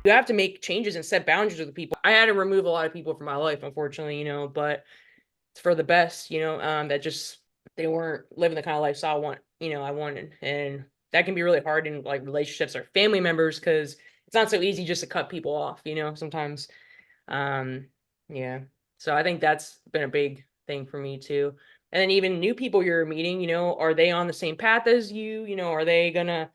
You have to make changes and set boundaries with people. I had to remove a lot of people from my life, unfortunately, but it's for the best, that just they weren't living the kind of lifestyle I wanted. And that can be really hard in like relationships or family members because it's not so easy just to cut people off, sometimes. Um, yeah. So I think that's been a big thing for me too. And then even new people you're meeting, are they on the same path as you? Are they gonna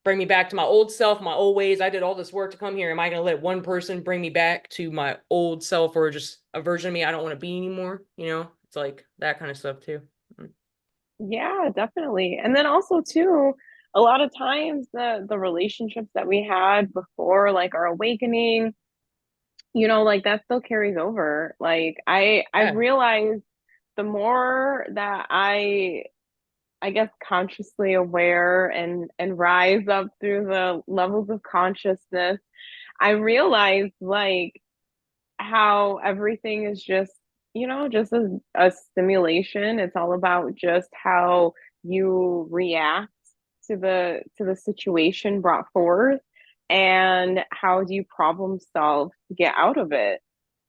bring me back to my old self, my old ways? I did all this work to come here. Am I going to let one person bring me back to my old self or just a version of me I don't want to be anymore? It's like that kind of stuff too. Mm. Yeah, definitely. And then also too, a lot of times the relationships that we had before like our awakening, like that still carries over. Like I've Yeah. realized the more that I guess consciously aware and rise up through the levels of consciousness, I realized like how everything is just a stimulation. It's all about just how you react to the situation brought forth and how do you problem solve to get out of it.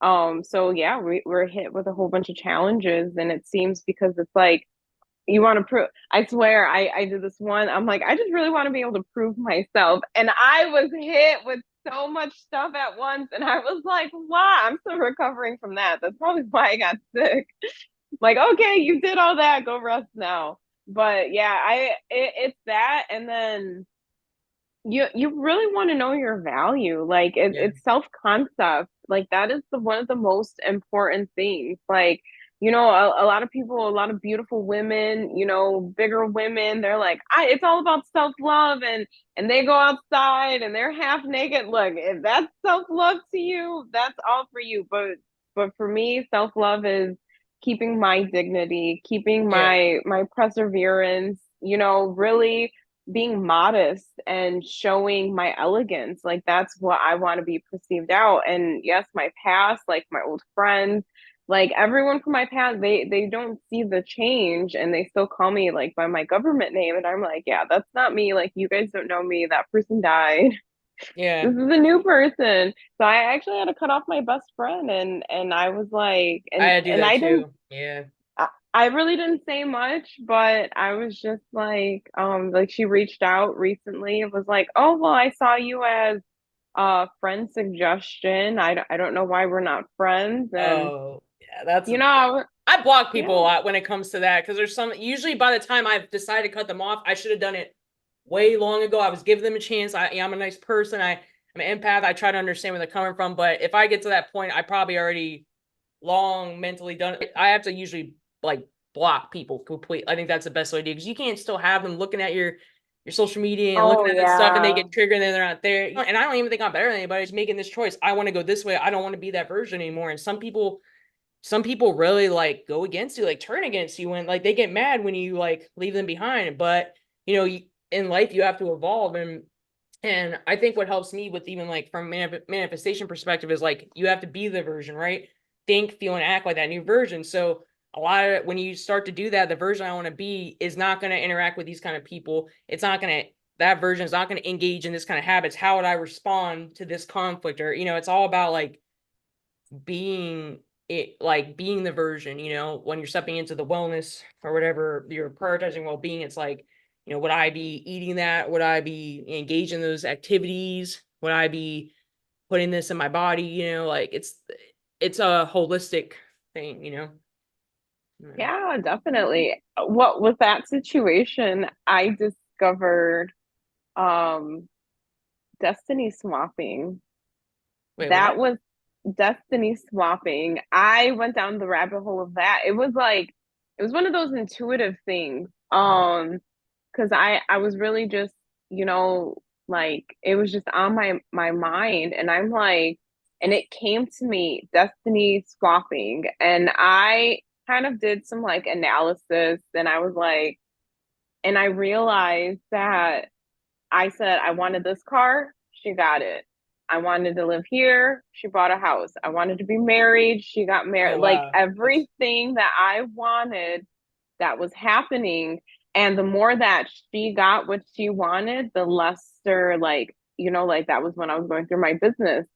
So yeah, we're hit with a whole bunch of challenges, and it seems because it's like you want to prove. I swear I did this one. I'm like, I just really want to be able to prove myself, and I was hit with so much stuff at once, and I was like, wow, I'm still recovering from that. That's probably why I got sick. Like, okay, you did all that, go rest now. But yeah, it's that, and then you really want to know your value. Like Yeah. it's self-concept. Like that is the one of the most important things. Like, a lot of people, a lot of beautiful women, bigger women, they're like, it's all about self-love, and they go outside and they're half naked. Look, if that's self-love to you, that's all for you. But for me, self-love is keeping my dignity, keeping Yeah. my perseverance, really being modest and showing my elegance. Like that's what I want to be perceived out. And yes, my past, like my old friends, like everyone from my past, they don't see the change, and they still call me like by my government name, and I'm like, yeah, that's not me. Like you guys don't know me. That person died. Yeah. This is a new person. So I actually had to cut off my best friend, and I was like, I and had to do and that I didn't too. Yeah. I really didn't say much, but I was just like she reached out recently. It was like, oh, well, I saw you as a friend suggestion. I don't know why we're not friends. And, Oh, yeah. That's, you know, I block people a yeah, lot when it comes to that because there's usually by the time I've decided to cut them off, I should have done it way long ago. I was giving them a chance. I'm a nice person. I'm an empath. I try to understand where they're coming from. But if I get to that point, I probably already long mentally done it. I have to usually like block people completely. I think that's the best way to do because you can't still have them looking at your social media and looking oh, at this stuff and they yeah. get triggered and then they're not there. And I don't even think I'm better than anybody. Just making this choice. I want to go this way. I don't want to be that version anymore. And some people really like go against you, like turn against you when like they get mad when you like leave them behind. But in life you have to evolve, and I think what helps me with even like from manifestation perspective is like you have to be the version, right? Think, feel, and act like that new version. So a lot of when you start to do that, the version I want to be is not going to interact with these kind of people. It's not going to that version is not going to engage in this kind of habits. How would I respond to this conflict? Or it's all about like being being the version, when you're stepping into the wellness or whatever you're prioritizing well-being. It's like, would I be eating that? Would I be engaged in those activities? Would I be putting this in my body? Like it's a holistic thing. Mm. Yeah, definitely. What with that situation, I discovered um destiny swapping. Wait, That what? was destiny swapping. I went down the rabbit hole of that. It was like it was one of those intuitive things. Because I was really just, like it was just on my mind, and I'm like, and it came to me, destiny swapping, and I kind of did some like analysis, and I was like, and I realized that I said I wanted this car, she got it. I wanted to live here, she bought a house. I wanted to be married, she got Oh married. Like wow, that's everything that I wanted that was happening. And the more that she got what she wanted, the lesser, like, like that was when I was going through my business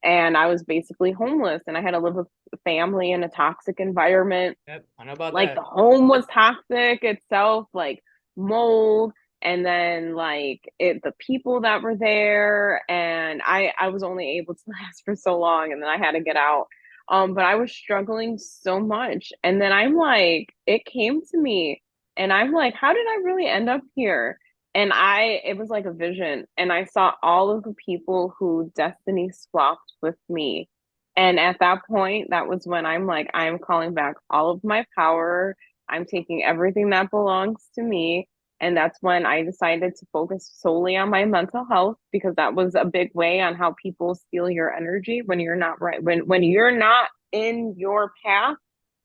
and I was basically homeless and I had to live with family in a toxic environment. Yep, I know about Like the that. home was toxic itself, like mold, and then like the people that were there, and I was only able to last for so long, and then I had to get out. But I was struggling so much, and then I'm like, it came to me, and I'm like, how did I really end up here? And it was like a vision, and I saw all of the people who destiny swapped with me, and at that point, that was when I'm like, I'm calling back all of my power. I'm taking everything that belongs to me. And that's when I decided to focus solely on my mental health because that was a big way on how people steal your energy when you're not right. When you're not in your path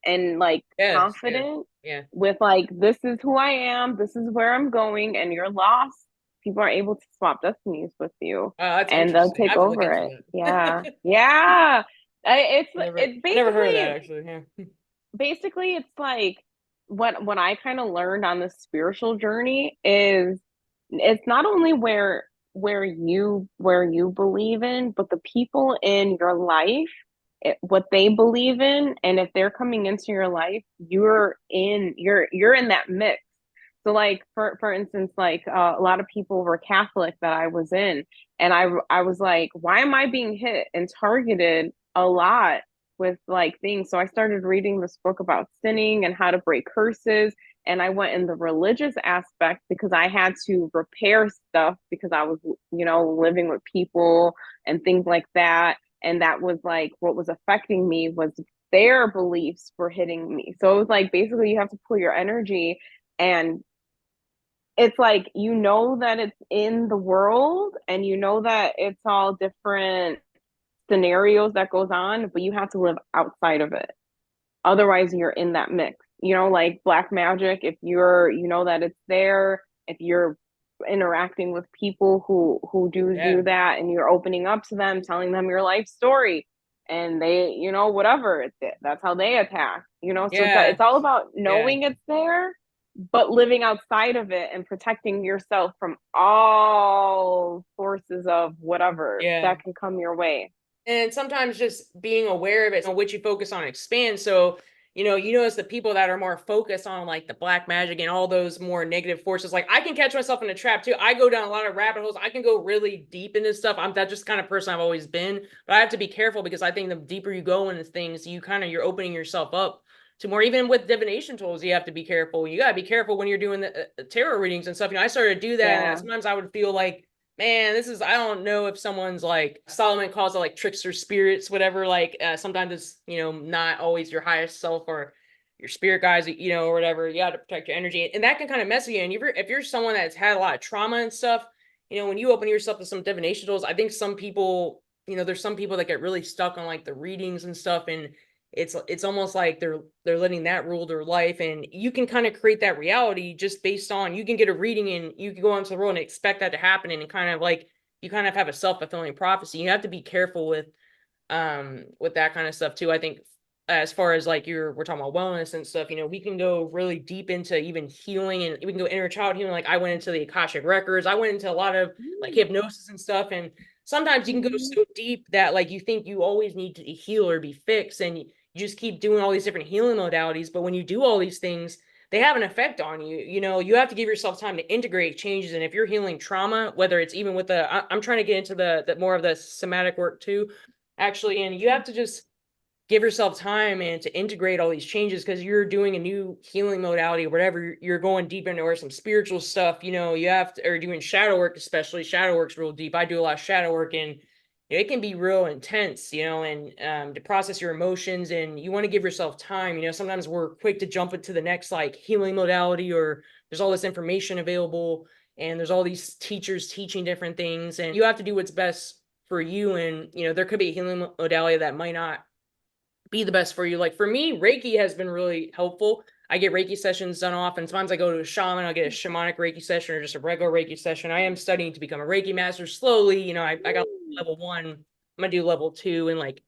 and like Yes, yeah, confident yeah. with like this is who I am, this is where I'm going, and you're lost, people are able to swap destinies with you Oh, that's and they'll interesting. I take have to look over into it. Yeah. that. Yeah. It's I never heard of that actually. Yeah. basically it's like what I kind of learned on this spiritual journey is it's not only where you believe in, but the people in your life, what they believe in, and if they're coming into your life, you're in that mix. So like for instance, like a lot of people were Catholic that I was in, and I was like, why am I being hit and targeted a lot with like things? So I started reading this book about sinning and how to break curses, and I went in the religious aspect because I had to repair stuff because I was living with people and things like that, and that was like what was affecting me was their beliefs were hitting me. So it was like basically you have to pull your energy, and it's like that it's in the world and that it's all different scenarios that goes on, but you have to live outside of it. Otherwise you're in that mix. Like black magic, if that it's there, if you're interacting with people who do Yeah. that and you're opening up to them, telling them your life story, and they, whatever, that's how they attack. So Yeah. it's all about Yeah. knowing it's there, but living outside of it and protecting yourself from all sources of whatever Yeah. that can come your way. And sometimes just being aware of it, so what you focus on expands. So, you notice the people that are more focused on like the black magic and all those more negative forces. Like I can catch myself in a trap too. I go down a lot of rabbit holes. I can go really deep into stuff. I'm that just kind of person I've always been. But I have to be careful because I think the deeper you go into things, you're opening yourself up to more. Even with divination tools, you have to be careful. You gotta be careful when you're doing the tarot readings and stuff. I started to do that, and Yeah. sometimes I would feel like, man, I don't know if someone's like Solomon calls it like trickster spirits, whatever. Like sometimes it's, not always your highest self or your spirit guides, or whatever. You got to protect your energy. And that can kind of mess with you. And if you're someone that's had a lot of trauma and stuff, when you open yourself to some divination tools, I think some people, there's some people that get really stuck on like the readings and stuff. And it's almost like they're letting that rule their life, and you can kind of create that reality just based on, you can get a reading and you can go into the world and expect that to happen, and it kind of like you kind of have a self-fulfilling prophecy. You have to be careful with that kind of stuff too. I think as far as like we're talking about wellness and stuff, we can go really deep into even healing, and we can go inner child healing. Like I went into the Akashic records, I went into a lot of like hypnosis and stuff, and sometimes you can go Mm-hmm. so deep that like you think you always need to heal or be fixed, and you just keep doing all these different healing modalities. But when you do all these things, they have an effect on you. You have to give yourself time to integrate changes. And if you're healing trauma, whether it's even with I'm trying to get into the more of the somatic work too, actually, and you have to just give yourself time and to integrate all these changes because you're doing a new healing modality or whatever. You're going deep into or some spiritual stuff. You have to, or doing shadow work, especially shadow work's real deep. I do a lot of shadow work, and it can be real intense, and to process your emotions, and you want to give yourself time. Sometimes we're quick to jump into the next like healing modality, or there's all this information available and there's all these teachers teaching different things, and you have to do what's best for you. And there could be a healing modality that might not be the best for you. Like for me, Reiki has been really helpful. I get Reiki sessions done often. Sometimes I go to a shaman, I'll get a shamanic Reiki session or just a regular Reiki session. I am studying to become a Reiki master slowly. I got level one. I'm gonna do level two and like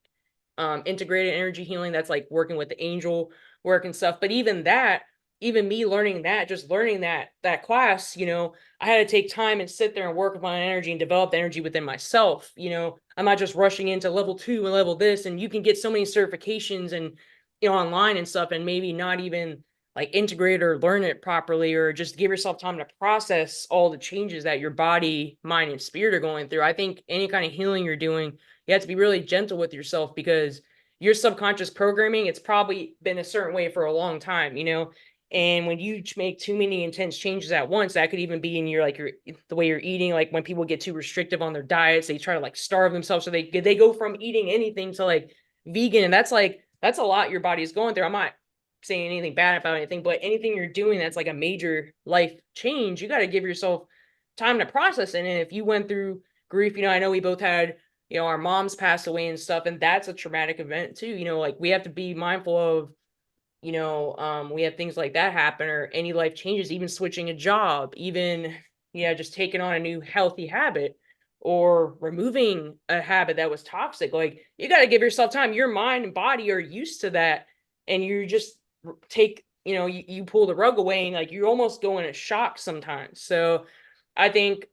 integrated energy healing. That's like working with the angel work and stuff. But even that, even me learning that, just learning that class, I had to take time and sit there and work with my energy and develop the energy within myself. I'm not just rushing into level 2 and level this, and you can get so many certifications and online and stuff, and maybe not even like integrate or learn it properly, or just give yourself time to process all the changes that your body, mind, and spirit are going through. I think any kind of healing you're doing, you have to be really gentle with yourself, because your subconscious programming, it's probably been a certain way for a long time, and when you make too many intense changes at once, that could even be in your, like, the way you're eating. Like when people get too restrictive on their diets, they try to like starve themselves, so they go from eating anything to like vegan, and that's a lot your body is going through. I'm not saying anything bad about anything, but anything you're doing that's like a major life change, you got to give yourself time to process it. And if you went through grief, I know we both had, our moms passed away and stuff, and that's a traumatic event too. Like we have to be mindful of, we have things like that happen, or any life changes, even switching a job, even, yeah, just taking on a new healthy habit, or removing a habit that was toxic. Like you got to give yourself time. Your mind and body are used to that, and you just take, you pull the rug away, and like you almost go in a shock sometimes. So I think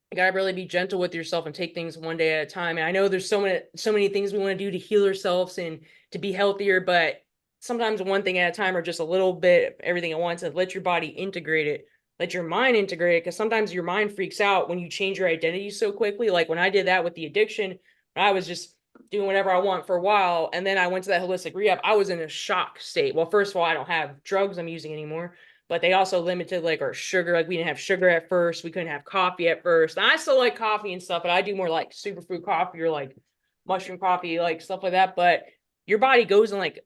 you gotta really be gentle with yourself and take things one day at a time. And I know there's so many things we want to do to heal ourselves and to be healthier, but sometimes one thing at a time, or just a little bit of everything at once, and let your body integrate it, let your mind integrate it. Because sometimes your mind freaks out when you change your identity so quickly. Like when I did that with the addiction, I was just doing whatever I want for a while, and then I went to that holistic rehab. I was in a shock state. Well, first of all, I don't have drugs I'm using anymore, but they also limited like our sugar. Like we didn't have sugar at first. We couldn't have coffee at first. And I still like coffee and stuff, but I do more like superfood coffee, or like mushroom coffee, like stuff like that. But your body goes in like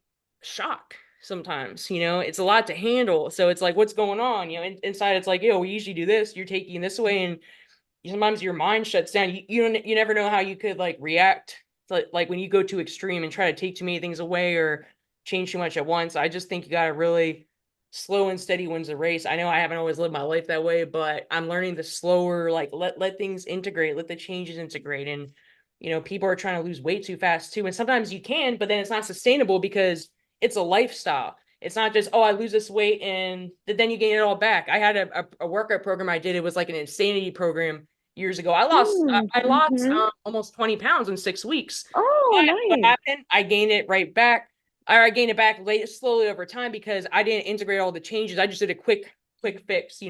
shock sometimes, it's a lot to handle. So it's like, what's going on? Inside it's like, we usually do this. You're taking this away, and sometimes your mind shuts down. You never know how you could like react to, like when you go too extreme and try to take too many things away or change too much at once. I just think you got to really slow and steady wins the race. I know I haven't always lived my life that way, but I'm learning the slower, like let things integrate, let the changes integrate. And people are trying to lose weight too fast too, and sometimes you can, but then it's not sustainable because it's a lifestyle. It's not just, oh, I lose this weight and then you gain it all back. I had a workout program I did. It was like an insanity program years ago. I lost Mm-hmm. almost 20 pounds in 6 weeks. Oh, But what nice. happened? I gained it right back. Or I gained it back late, slowly over time, because I didn't integrate all the changes. I just did a quick fix,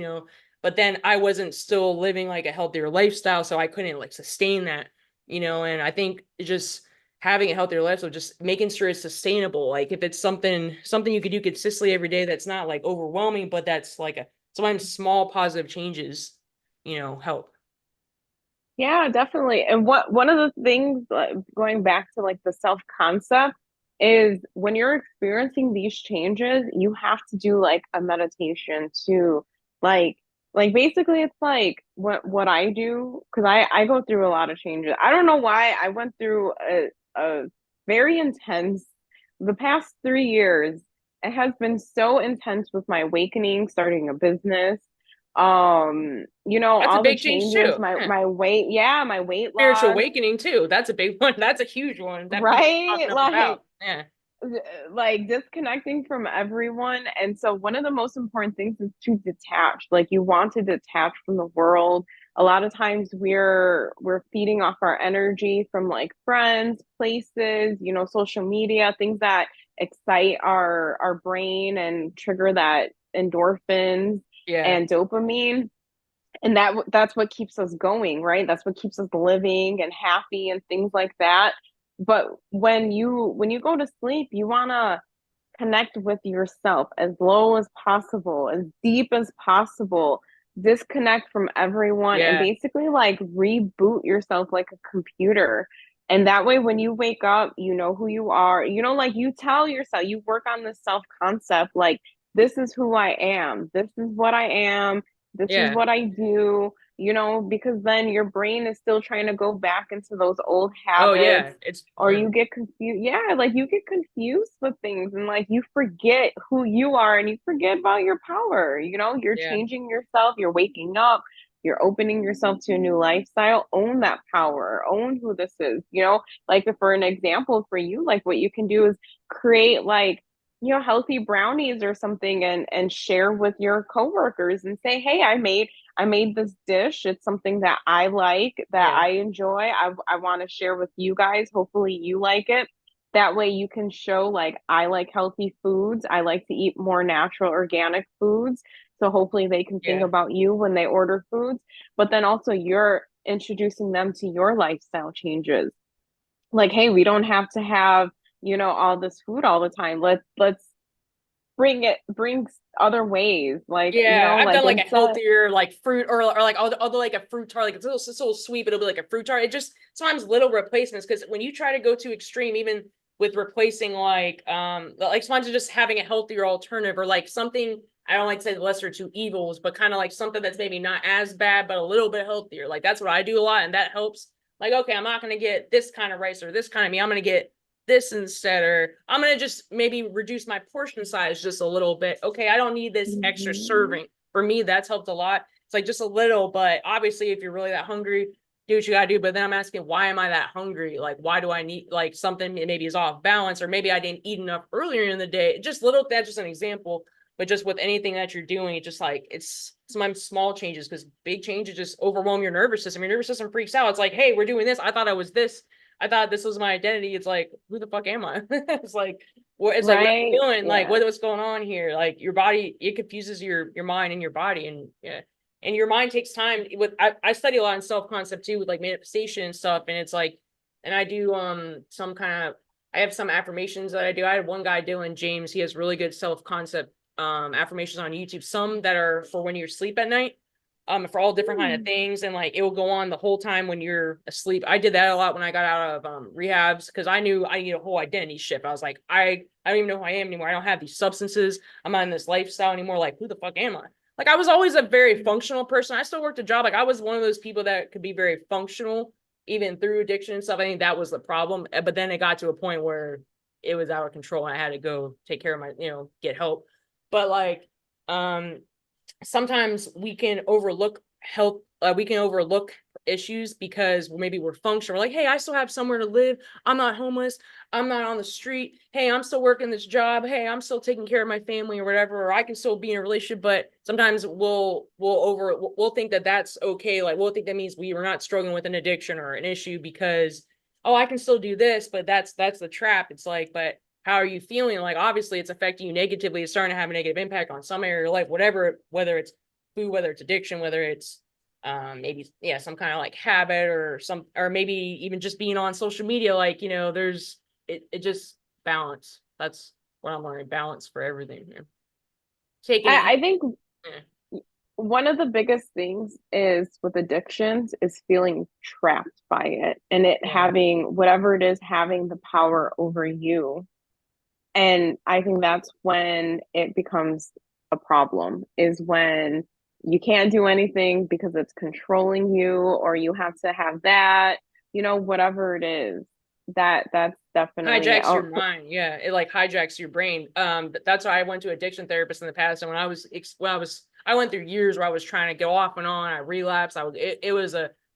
But then I wasn't still living like a healthier lifestyle, so I couldn't like sustain that, And I think just having a healthier lifestyle, just making sure it's sustainable. Like if it's something you could do consistently every day, that's not like overwhelming, but that's like sometimes small positive changes, help. Yeah, definitely. And one of the things, going back to like the self concept, is when you're experiencing these changes, you have to do like a meditation to like basically it's like what I do, because I go through a lot of changes. I don't know why I went through a very intense the past 3 years. It has been so intense with my awakening, starting a business, That's a all the big change changes, too. my Yeah. my weight, yeah, my weight Spiritual loss, awakening too. That's a big one. That's a huge one that people talk right? enough about. Yeah. Like disconnecting from everyone. And so one of the most important things is to detach. Like you want to detach from the world. A lot of times we're feeding off our energy from like friends, places, social media, things that excite our brain and trigger that endorphins Yeah. and dopamine. And that's what keeps us going, right? That's what keeps us living and happy and things like that. But when you go to sleep, you want to connect with yourself as low as possible, as deep as possible, disconnect from everyone, and Yeah. basically like reboot yourself like a computer. And that way, when you wake up, you know who you are. Like you tell yourself, you work on this self concept, like, this is who I am, this is what I am, this is Yeah. what I do, because then your brain is still trying to go back into those old Oh habits, yeah. It's or you get confused. Yeah, like you get confused with things, and like you forget who you are, and you forget about your power. You're yeah. changing yourself, you're waking up, you're opening yourself to a new lifestyle. Own that power, own who this is. Like, for an example for you, like what you can do is create like healthy brownies or something, and share with your coworkers and say, hey, I made this dish. It's something that I like, that Yeah. I enjoy. I want to share with you guys. Hopefully you like it. That way you can show, like, I like healthy foods. I like to eat more natural organic foods. So hopefully they can think Yeah. about you when they order foods. But then also you're introducing them to your lifestyle changes. Like, hey, we don't have to have, all this food all the time. Let's bring other ways. Like, Yeah, I've like done like a instead. healthier like fruit or like although like a fruit tart, like it's a little sweet, but it'll be like a fruit tart. It just sometimes little replacements because when you try to go too extreme, even with replacing like sometimes just having a healthier alternative or like something I don't like to say the lesser two evils, but kind of like something that's maybe not as bad but a little bit healthier. Like that's what I do a lot, and that helps. Like, okay, I'm not gonna get this kind of rice or this kind of meat. I'm gonna get this instead, or I'm gonna just maybe reduce my portion size just a little bit. Okay, I don't need this extra Mhm. serving. For me, that's helped a lot. It's like just a little, but obviously, if you're really that hungry, do what you gotta do. But then I'm asking, why am I that hungry? Like, why do I need like something maybe is off balance, or maybe I didn't eat enough earlier in the day? Just little. That's just an example. But just with anything that you're doing, it's just like it's sometimes small changes because big changes just overwhelm your nervous system. Your nervous system freaks out. It's like, hey, we're doing this. I thought I was this. I thought this was my identity. It's like, who the fuck am I? It's like, what? It's like, what am I Right? doing? Like, Yeah. what's going on here? Like, your body, it confuses your mind and your body, and yeah, and your mind takes time. With I study a lot in self concept too, with like manifestation and stuff, and it's like, and I do some kind of I have some affirmations that I do. I had one guy, Dylan James. He has really good self concept affirmations on YouTube. Some that are for when you sleep at night for all different kind of Hmm. things, and like it will go on the whole time when you're asleep. I did that a lot when I got out of rehabs because I knew I needed a whole identity shift. I was like, I don't even know who I am anymore. I don't have these substances. I'm not in this lifestyle anymore. Like, who the fuck am I? Like, I was always a very functional person. I still worked a job. Like, I was one of those people that could be very functional even through addiction and stuff. I think that was the problem. But then it got to a point where it was out of control and I had to go take care of my, get help. But like, um, sometimes we can overlook health we can overlook issues because maybe we're functional. We're like, hey, I still have somewhere to live. I'm not homeless. I'm not on the street. Hey, I'm still working this job. Hey, I'm still taking care of my family or whatever, or I can still be in a relationship. But sometimes we'll think that that's okay. Like we'll think that means we were not struggling with an addiction or an issue because, oh, I can still do this. But that's the trap. It's like, but how are you feeling? Like obviously it's affecting you negatively. It's starting to have a negative impact on some area of your life, whatever, whether it's food, whether it's addiction, whether it's maybe yeah, some kind of like habit or some, or maybe even just being on social media. Like, there's it just balance. That's what I'm learning. Balance for everything. Yeah. Taking it. I think Yeah. one of the biggest things is with addictions is feeling trapped by it, and it Yeah. having whatever it is having the power over you. And I think that's when it becomes a problem, is when you can't do anything because it's controlling you, or you have to have that, whatever it is. That's definitely Hijacks your mind. Yeah, it like hijacks your brain. That's why I went to addiction therapist in the past, and I went through years where I was trying to go off and on. I relapsed. It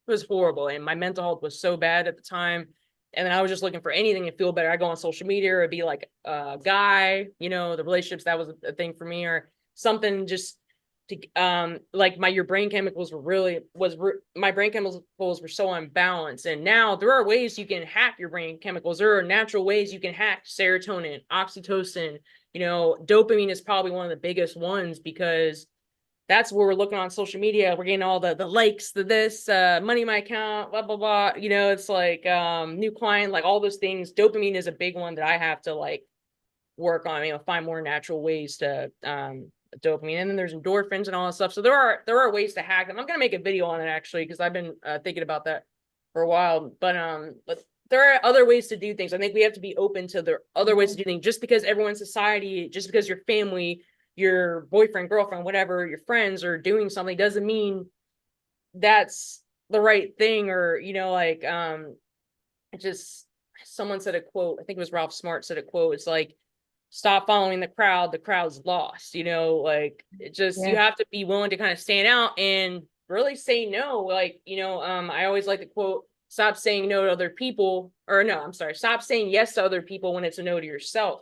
was horrible, and my mental health was so bad at the time. And then I was just looking for anything to feel better. I go on social media, or it'd be like a guy, the relationships, that was a thing for me, or something just to like my your brain chemicals were really my brain chemicals were so unbalanced. And now there are ways you can hack your brain chemicals. There are natural ways you can hack serotonin, oxytocin. Dopamine is probably one of the biggest ones because that's where we're looking on social media. We're getting all the likes, the this, money in my account, blah blah blah. It's like new client, like all those things. Dopamine is a big one that I have to like work on, find more natural ways to dopamine. And then there's endorphins and all that stuff. So there are ways to hack them. I'm gonna make a video on it actually because I've been thinking about that for a while. But there are other ways to do things. I think we have to be open to the other ways to do things. Just because everyone in society, just because your family, your boyfriend, girlfriend, whatever, your friends are doing something doesn't mean that's the right thing. Or like it just someone said a quote, I think it was Ralph Smart said a quote, it's like, stop following the crowd's lost. Like it just, you yeah. have to be willing to kind of stand out and really say no. Like, I always like to quote, stop saying no to other people, or no, I'm sorry, stop saying yes to other people when it's a no to yourself.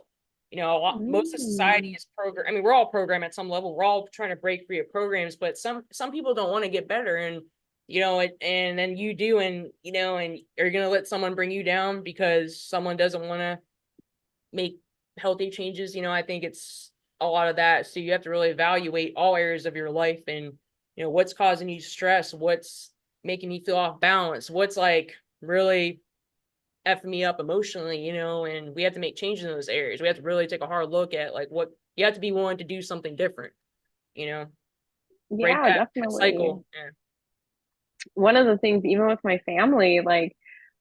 Most of society Mm. is program. I mean, we're all programmed at some level. We're all trying to break free of programs, but some people don't want to get better, and and then you do, and and you're gonna let someone bring you down because someone doesn't want to make healthy changes. I think it's a lot of that. So you have to really evaluate all areas of your life, and what's causing you stress, what's making you feel off balance, what's like really effing me up emotionally, and we have to make changes in those areas. We have to really take a hard look at like what you have to be willing to do something different, you know, break Yeah, that definitely. cycle. Yeah. One of the things, even with my family, like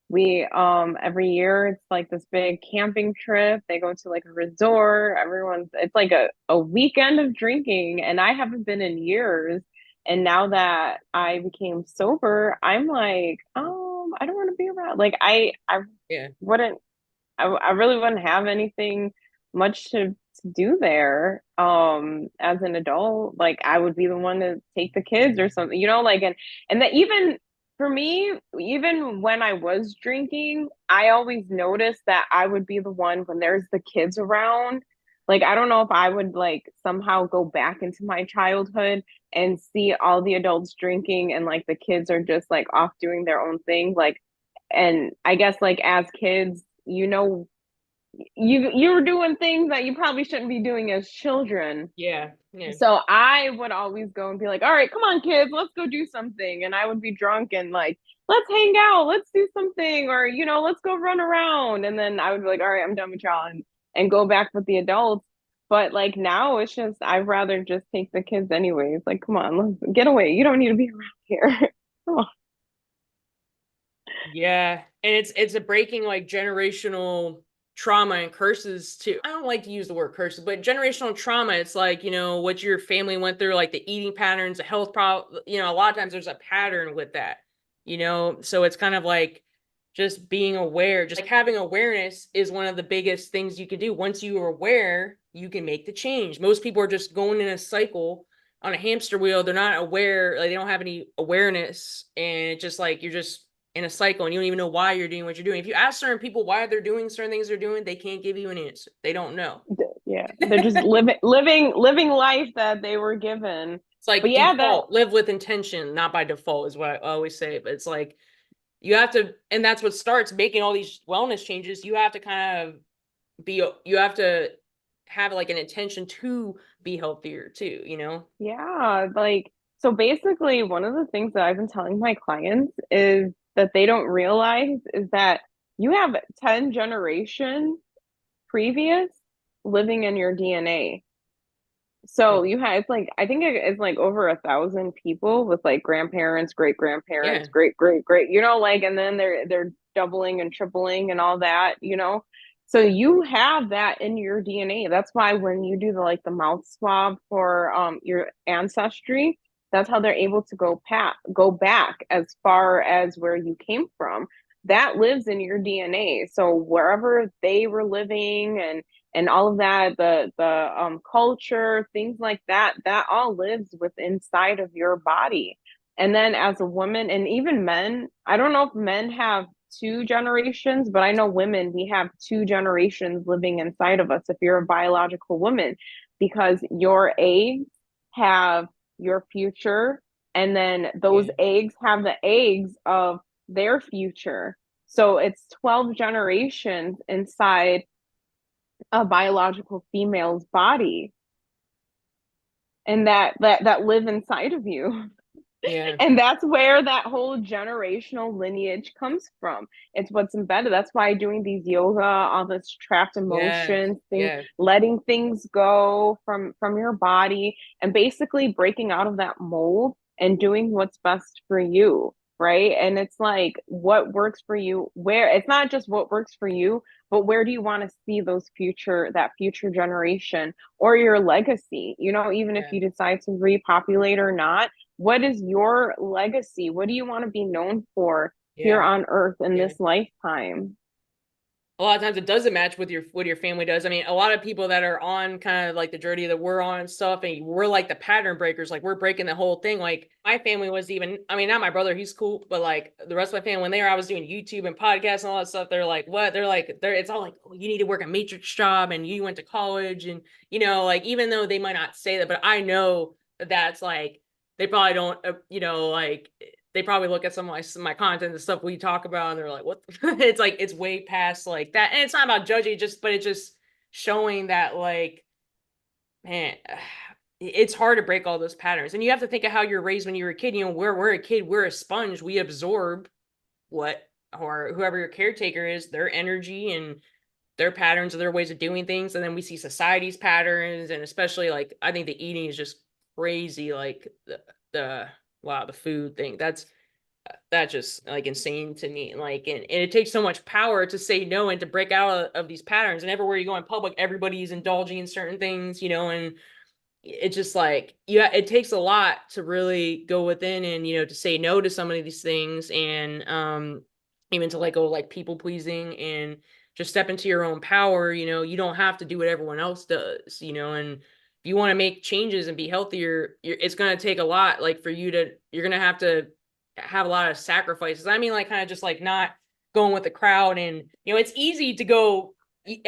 we every year it's like this big camping trip. They go to like a resort. Everyone's it's like a weekend of drinking, and I haven't been in years. And now that I became sober, I'm like, I don't want to be around. Like I Yeah. wouldn't I really wouldn't have anything much to do there as an adult. Like I would be the one to take the kids or something, like and that even for me, even when I was drinking, I always noticed that I would be the one when there's the kids around. Like I don't know if I would like somehow go back into my childhood and see all the adults drinking and like the kids are just like off doing their own thing. Like and I guess like as kids, you're doing things that you probably shouldn't be doing as children. Yeah. Yeah. So I would always go and be like, all right, come on, kids, let's go do something. And I would be drunk and like, let's hang out, let's do something, or let's go run around. And then I would be like, all right, I'm done with y'all and go back with the adults. But like now it's just I'd rather just take the kids anyways. Like, come on, let's get away. You don't need to be around here. Come on. Yeah. And it's a breaking like generational trauma and curses too. I don't like to use the word curses, but generational trauma, it's like, what your family went through, like the eating patterns, the health problem, a lot of times there's a pattern with that, so it's kind of like just being aware, just like having awareness is one of the biggest things you can do. Once you are aware, you can make the change. Most people are just going in a cycle on a hamster wheel. They're not aware, like they don't have any awareness, and it's just like you're just in a cycle and you don't even know why you're doing what you're doing. If you ask certain people why they're doing certain things they're doing, they can't give you an answer. They don't know. Yeah, they're just living life that they were given. It's But like yeah, that default, live with intention, not by default, is what I always say. But it's like you have to, and that's what starts making all these wellness changes. You have to kind of you have to have like an intention to be healthier too. yeah, like so basically one of the things that I've been telling my clients is that they don't realize is that you have 10 generations previous living in your DNA. So Oh, you have it's like I think it's like over 1,000 people with like grandparents, great yeah, grandparents, great great great, like and then they're doubling and tripling and all that. So you have that in your DNA. That's why when you do the mouth swab for your ancestry, that's how they're able to go back as far as where you came from. That lives in your DNA. So wherever they were living and all of that, the culture, things like that, that all lives within inside of your body. And then as a woman, and even men, I don't know if men have two generations, but I know women, we have two generations living inside of us if you're a biological woman, because your eggs have your future, and then those yeah, eggs have the eggs of their future. So it's 12 generations inside a biological female's body and that live inside of you. yeah, And that's where that whole generational lineage comes from. It's what's embedded. That's why doing these yoga, all this trapped yeah, emotions, things, yeah, letting things go from your body and basically breaking out of that mold and doing what's best for you, right? And it's like what works for you, where it's not just what works for you, but where do you want to see that future generation or your legacy? Even if yeah, you decide to repopulate or not, what is your legacy? What do you want to be known for here yeah, on earth in yeah. this lifetime? a lot of times it doesn't match with your what your family does. I mean, a lot of people that are on kind of like the journey that we're on and stuff, and we're like the pattern breakers, like we're breaking the whole thing. Like my family was even, I mean, not my brother, he's cool, but like the rest of my family, when I was doing YouTube and podcasts and all that stuff, they're like, what? They're like, it's all like, oh, you need to work a matrix job and you went to college. And, like, even though they might not say that, but I know that that's like, they probably don't, like, they probably look at some of my content and stuff we talk about and they're like, what it's like, it's way past like that. And it's not about judging, but it's just showing that, like, man, it's hard to break all those patterns. And you have to think of how you're raised when you were a kid. We're a kid, we're a sponge. We absorb what, or whoever your caretaker is, their energy and their patterns or their ways of doing things. And then we see society's patterns. And especially, like, I think the eating is just crazy. Like the wow, the food thing. That's just like insane to me. Like, and it takes so much power to say no and to break out of these patterns. And everywhere you go in public, everybody's indulging in certain things, and it's just like, yeah, it takes a lot to really go within and, to say no to some of these things. And even to let go, like, people pleasing, and just step into your own power. You don't have to do what everyone else does, and if you want to make changes and be healthier, it's going to take a lot, like, for you're going to have a lot of sacrifices. I mean, like, kind of just like not going with the crowd. And it's easy to go,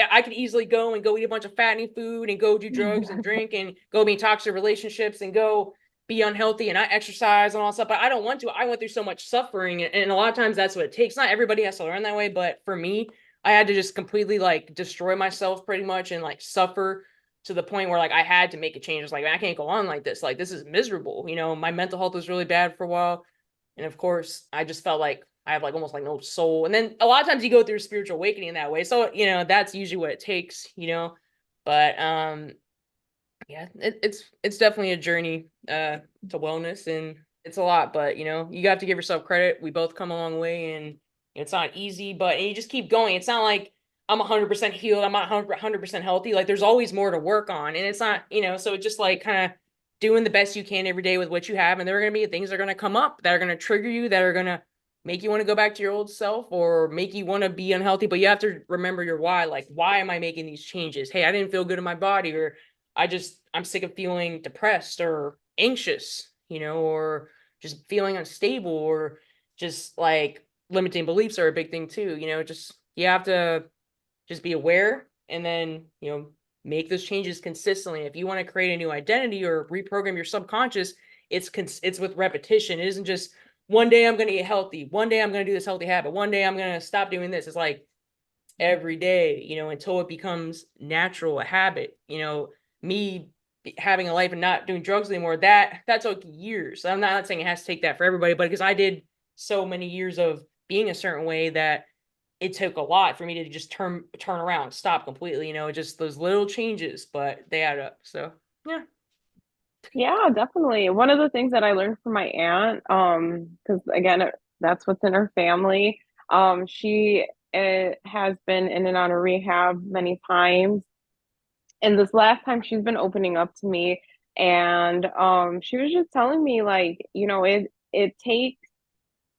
I could easily go and go eat a bunch of fattening food and go do drugs and drink and go be in toxic relationships and go be unhealthy and not exercise and all that stuff. But I don't want to. I went through so much suffering, and a lot of times that's what it takes. Not everybody has to learn that way, but for me, I had to just completely, like, destroy myself pretty much and, like, suffer to the point where, like, I had to make a change. It's like, I can't go on like this. Like, this is miserable. My mental health was really bad for a while. And of course, I just felt like I have, like, almost like no soul. And then a lot of times you go through spiritual awakening that way. So, that's usually what it takes. But yeah, it's definitely a journey to wellness, and it's a lot, but you have to give yourself credit. We both come a long way, and it's not easy, but and you just keep going. It's not like I'm 100% healed, I'm not 100% healthy. Like, there's always more to work on, and it's not, so it's just like kind of doing the best you can every day with what you have. And there are going to be things that are going to come up that are going to trigger you, that are going to make you want to go back to your old self or make you want to be unhealthy. But you have to remember your why. Like, why am I making these changes? Hey, I didn't feel good in my body, or I'm sick of feeling depressed or anxious, or just feeling unstable, or just, like, limiting beliefs are a big thing too. Just, you have to just be aware, and then, make those changes consistently. If you want to create a new identity or reprogram your subconscious, it's with repetition. It isn't just one day I'm going to get healthy, one day I'm going to do this healthy habit, one day I'm going to stop doing this. It's like every day, until it becomes natural, a habit. Me having a life and not doing drugs anymore, that took years. I'm not saying it has to take that for everybody, but because I did so many years of being a certain way, that it took a lot for me to just turn around, stop completely. Just those little changes, but they add up. So yeah. Yeah, definitely. One of the things that I learned from my aunt, because again, that's what's in her family. She has been in and out of rehab many times, and this last time she's been opening up to me, and she was just telling me, like, it takes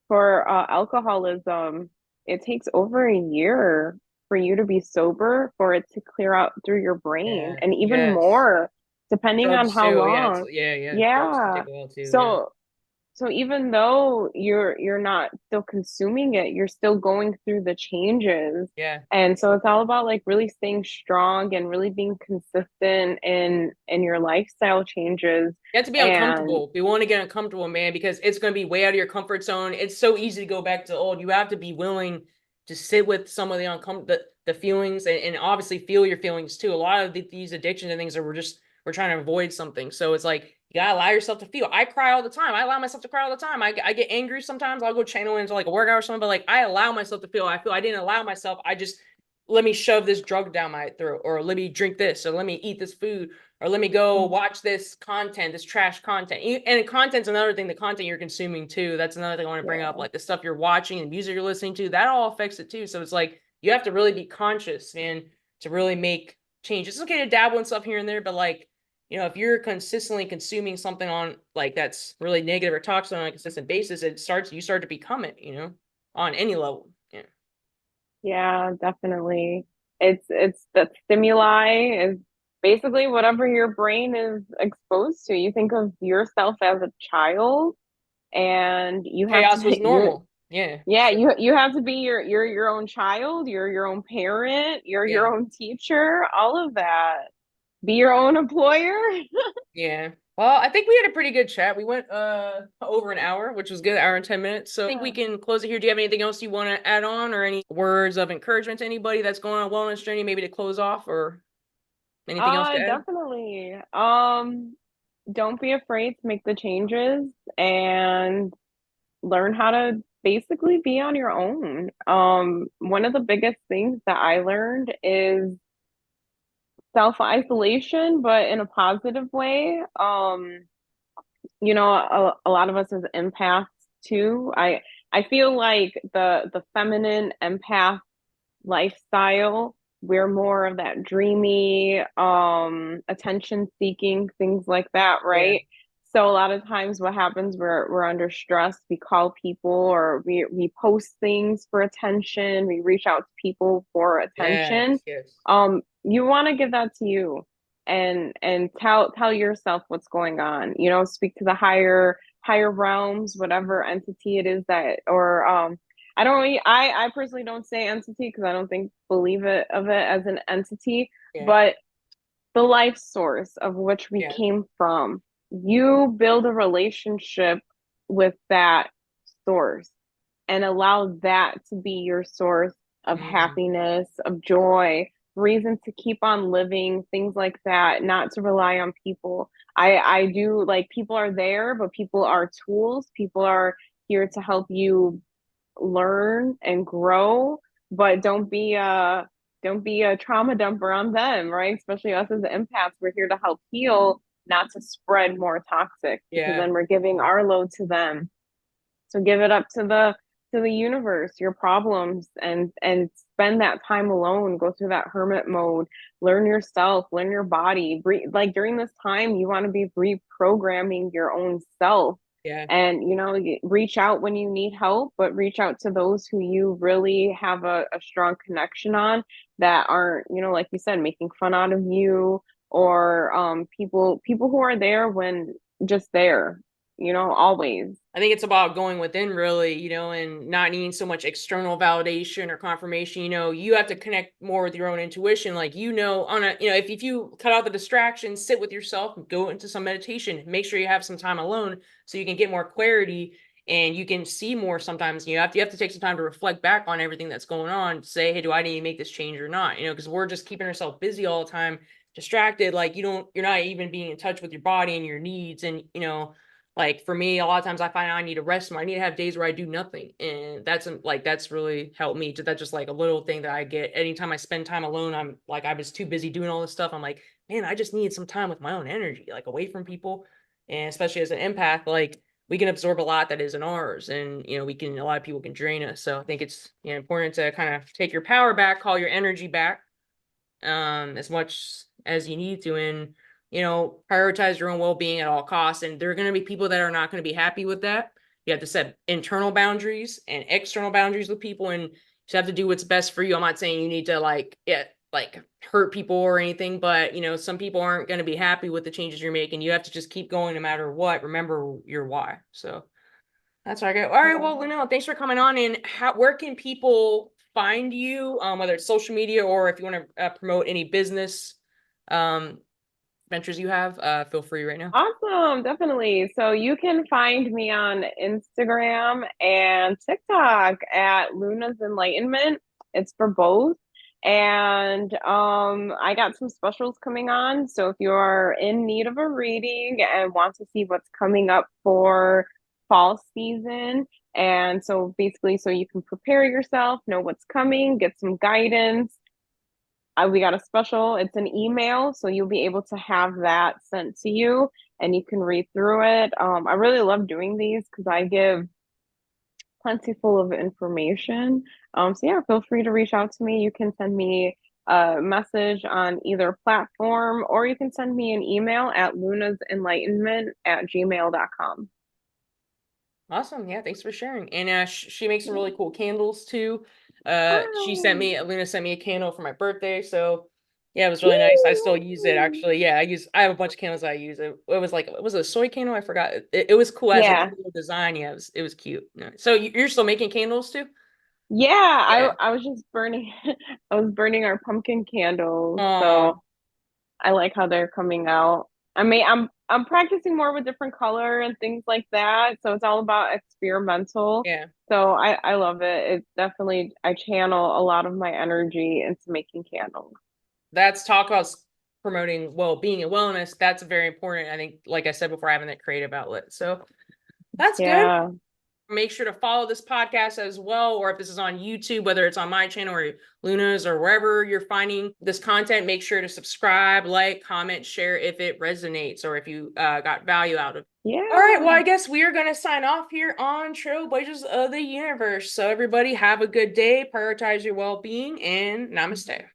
for alcoholism, it takes over a year for you to be sober, for it to clear out through your brain, Yeah. and even Yes. more depending on Drugs how too. Yeah. long. Yeah. Drugs can Yeah. take a while too. Yeah. So even though you're not still consuming it, you're still going through the changes. Yeah. And so it's all about, like, really staying strong and really being consistent in your lifestyle changes. You have to be And uncomfortable. We want to get uncomfortable, man, because it's going to be way out of your comfort zone. It's so easy to go back to old. You have to be willing to sit with some of the the feelings, and obviously feel your feelings too. A lot of these addictions and things are we're trying to avoid something. So it's like, you gotta allow yourself to feel. I cry all the time. I allow myself to cry all the time. I get angry sometimes. I'll go channel into, like, a workout or something, but, like, I allow myself to feel. I feel I didn't allow myself. I just, let me shove this drug down my throat, or let me drink this, or let me eat this food, or let me go watch this content, this trash content. And content's another thing, the content you're consuming too. That's another thing I want to bring up. yeah. Like, the stuff you're watching and music you're listening to, that all affects it too. So it's like, you have to really be conscious, man, to really make change. It's okay to dabble in stuff here and there, but, like, if you're consistently consuming something on, like, that's really negative or toxic on a consistent basis, you start to become it, on any level. Yeah. Yeah, definitely. It's that stimuli is basically whatever your brain is exposed to. You think of yourself as a child and you have to Chaos was you're normal. Yeah, yeah, sure. you have to be your own child, you're your own parent, you're Yeah. your own teacher, all of that. Be your own employer. Yeah. Well, I think we had a pretty good chat. We went over an hour, which was good, hour and 10 minutes. So I think we Yeah. can close it here. Do you have anything else you want to add on or any words of encouragement to anybody that's going on a wellness journey, maybe to close off or anything else to add? Definitely. Don't be afraid to make the changes and learn how to basically be on your own. One of the biggest things that I learned is self-isolation, but in a positive way. A lot of us as empaths too. I feel like the feminine empath lifestyle, we're more of that dreamy, attention seeking, things like that, Yeah. right? So a lot of times what happens, we're under stress, we call people or we post things for attention, we reach out to people for attention. Yes, yes. You want to give that to you and tell yourself what's going on. Speak to the higher realms, whatever entity it is that or I don't really, I personally don't say entity because I don't think believe it of it as an entity, Yeah. but the life source of which we Yeah. came from. You build a relationship with that source and allow that to be your source of Mm, happiness, of joy, reason to keep on living, things like that, not to rely on people. I do like people are there, but people are tools. People are here to help you learn and grow, but don't be a trauma dumper on them, right? Especially us as empaths, we're here to help heal, not to spread more toxic, because yeah. then we're giving our load to them. So give it up to the universe, your problems, and spend that time alone. Go through that hermit mode. Learn yourself. Learn your body. Breathe. Like during this time, you want to be reprogramming your own self, Yeah. and reach out when you need help, but reach out to those who you really have a strong connection on that aren't, like you said, making fun out of you or people who are there when just there, always. I think it's about going within really, and not needing so much external validation or confirmation. You have to connect more with your own intuition. Like, on a, if you cut out the distractions, sit with yourself, go into some meditation, make sure you have some time alone so you can get more clarity and you can see more sometimes. You have to take some time to reflect back on everything that's going on, say, hey, do I need to make this change or not? Because we're just keeping ourselves busy all the time, distracted. Like you're not even being in touch with your body and your needs. And, like for me, a lot of times I find I need to rest more. I need to have days where I do nothing. And that's really helped me. That's just like a little thing that I get. Anytime I spend time alone, I'm like, I was too busy doing all this stuff. I'm like, man, I just need some time with my own energy, like away from people. And especially as an empath, like we can absorb a lot that isn't ours. And, a lot of people can drain us. So I think it's important to kind of take your power back, call your energy back, as much as you need to, and prioritize your own well-being at all costs. And there are going to be people that are not going to be happy with that. You have to set internal boundaries and external boundaries with people, and you have to do what's best for you. I'm not saying you need to like hurt people or anything, but some people aren't going to be happy with the changes you're making. You have to just keep going no matter what. Remember your why. So that's all I got. All right. Yeah. Well, Lino, thanks for coming on. And where can people find you? Whether it's social media or if you want to promote any business um, ventures you have, feel free right now. Awesome, definitely. So you can find me on Instagram and TikTok at Luna's Enlightenment. It's for both. And I got some specials coming on. So if you are in need of a reading and want to see what's coming up for fall season, and so basically so you can prepare yourself, know what's coming, get some guidance, we got a special. It's an email, so you'll be able to have that sent to you, and you can read through it. I really love doing these because I give plenty full of information. So yeah, feel free to reach out to me. You can send me a message on either platform, or you can send me an email at lunasenlightenment@gmail.com. Awesome. Yeah. Thanks for sharing. And she makes some really cool candles too. Oh, Luna sent me a candle for my birthday, so yeah, it was really nice. I still use it yay. actually. Yeah, I have a bunch of candles I use. It was like, was it a soy candle? I forgot. It was cool as a Yeah. cool design. Yeah, it was cute. Yeah. So you're still making candles too? Yeah, Yeah. I was just burning I was burning our pumpkin candles, Oh, so I like how they're coming out. I mean, I'm practicing more with different color and things like that, so it's all about experimental. yeah. So I love it. It's definitely I channel a lot of my energy into making candles. That's talk about promoting well-being and wellness. That's very important. I think, like I said before, having that creative outlet. So that's good. Yeah. Make sure to follow this podcast as well, or if this is on YouTube, whether it's on my channel or Luna's or wherever you're finding this content, make sure to subscribe, like, comment, share if it resonates or if you got value out of it. All right, well, Yeah. I guess we are going to sign off here on Trailblazers of the Universe. So everybody have a good day, prioritize your well-being, and namaste.